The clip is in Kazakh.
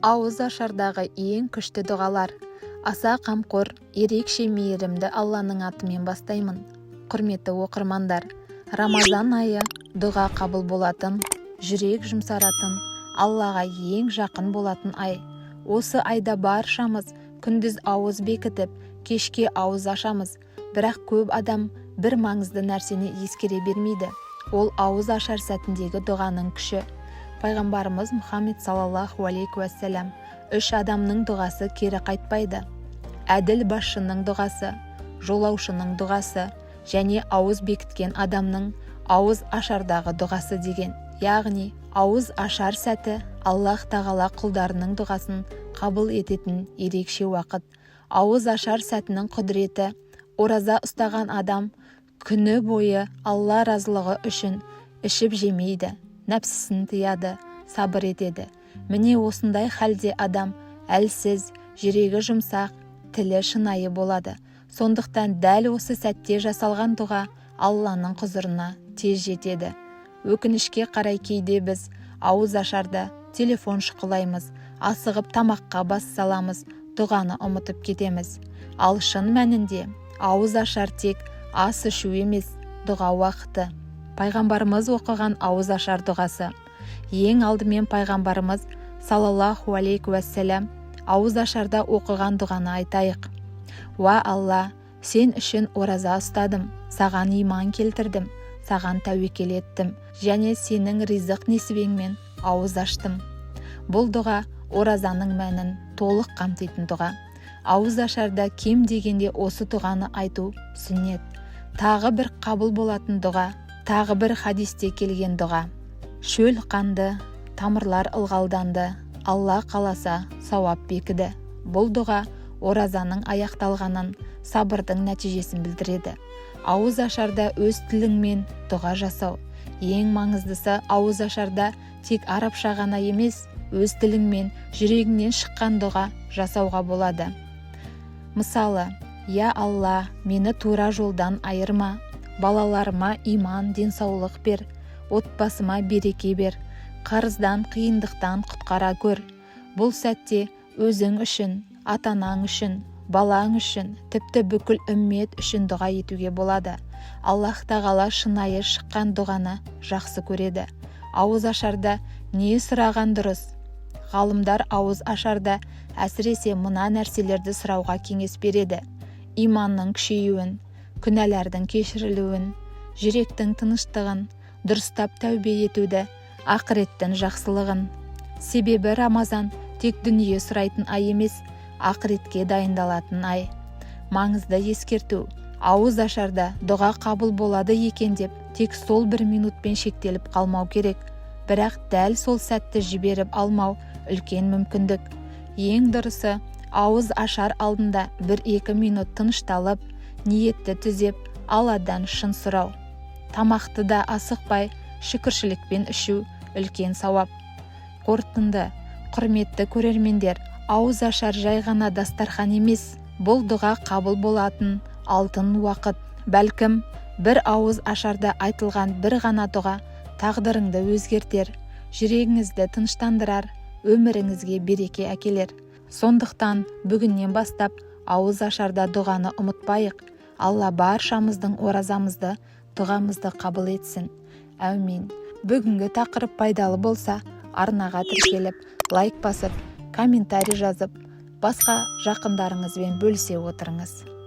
Ауыз ашардағы ең күшті дұғалар. Аса қамқор, ерекше мейірімді Алланың атымен бастаймын. Құрметті оқырмандар, Рамазан айы дұға қабыл болатын, жүрек жұмсаратын, Аллаға ең жақын болатын ай. Осы айда баршамыз күндіз ауыз бекітіп, кешке ауыз ашамыз. Бірақ көп адам бір маңызды нәрсені ескере бермейді. Ол ауыз ашар сәтіндегі дұғаның күші. Пайғамбарымыз Мұхаммед саллаллаху алейхи уассалам 3 адамның дұғасы кері қайтпайды. Әділ басшының дұғасы, жолаушының дұғасы және ауыз бекіткен адамның ауыз ашардағы дұғасы деген. Яғни ауыз ашар сәті Аллах тағала құлдарының дұғасын қабыл ететін ерекше уақыт. Ауыз ашар сәтінің құдіреті. Ораза ұстаған адам күні бойы Алла разылығы үшін ішіп жемейді, нәпсісін тыяды, сабыр етеді. Міне осындай халде адам әлсіз, жүрегі жұмсақ, тілі шынайы болады. Сондықтан дәл осы сәтте жасалған дұға Алланың құзырына тез жетеді. Өкінішке қарай кейде біз ауыз ашарда телефон шұқылаймыз, асығып тамаққа бас саламыз, дұғаны ұмытып кетеміз. Ал шын мәнінде ауыз ашар тек ас ішу емес, дұға уақыты. Пайғамбарымыз оқыған ауыз ашар дұғасы. Ең алдымен пайғамбарымыз саллаллаху алейхи уассалам ауыз ашарда оқыған дұғаны айтайық. Уа Алла, сен үшін ораза ұстадым, саған иман келтірдім, саған тәуекел еттім, және сенің ризық несібеңмен ауыз аштым. Бұл дұға оразаның мәнін толық қамтитын дұға. Ауыз ашарда кем дегенде осы дұғаны айту сүннет. Тағы бір қабыл болатын дұға, тағы бір хадисте келген дұға. Шөл қанды, тамырлар ылғалданды, Алла қаласа сауап бекіді. Бұл дұға оразаның аяқталғанын, сабырдың нәтижесін білдіреді. Ауыз ашарда өз тіліңмен дұға жасау. Ең маңыздысы ауыз ашарда тек арабша ғана емес, өз тіліңмен жүрегіңнен шыққан дұға жасауға болады. Мысалы, я Алла, мені тура жолдан айырма, балаларыма иман, денсаулық бер, отбасыма береке бер, қарыздан, қиындықтан құтқара көр. Бұл сәтте өзің үшін, ата-анаң үшін, балаң үшін, тіпті бүкіл үммет үшін дұға етуге болады. Аллах тағала шынайы шыққан дұғаны жақсы көреді. Ауыз ашарда не сұраған дұрыс? Ғалымдар ауыз ашарда әсіресе мына нәрселерді сұрауға кеңес береді. Иманның күшеюін, күнәлардың кешірілуін, жүректің тыныштығын, дұрыстап тәубе етуді, ақыреттің жақсылығын. Себебі Рамазан тек дүние сұрайтын ай емес, ақыретке дайындалатын ай. Маңызды ескерту: ауыз ашарда дұға қабыл болады екен деп тек сол 1 минутпен шектеліп қалмау керек. Бірақ дәл сол сәтті жіберіп алмау үлкен мүмкіндік. Ең дұрысы, ауыз ашар алдында 1-2 минут тынышталып, ниетті түзеп, Алладан шын сұрау. Тамақты да асықпай, шүкіршілікпен ішу үлкен сауап. Қорытынды: құрметті көрермендер, ауыз ашар жай ғана дастархан емес, бұл дұға қабыл болатын алтын уақыт. Бәлкім, бір ауыз ашарда айтылған бір ғана дұға тағдырыңды өзгертер, жүрегіңізді тыныштандырар, өміріңізге береке әкелер. Сондықтан бүгіннен бастап ауыз ашарда дұғаны ұмытпайық. Алла баршамыздың оразамызды, дұғамызды қабыл етсін. Әумин. Бүгінгі тақырып пайдалы болса, арнаға тіркеліп, лайк басып, комментарий жазып, басқа жақындарыңызбен бөлісе отырыңыз.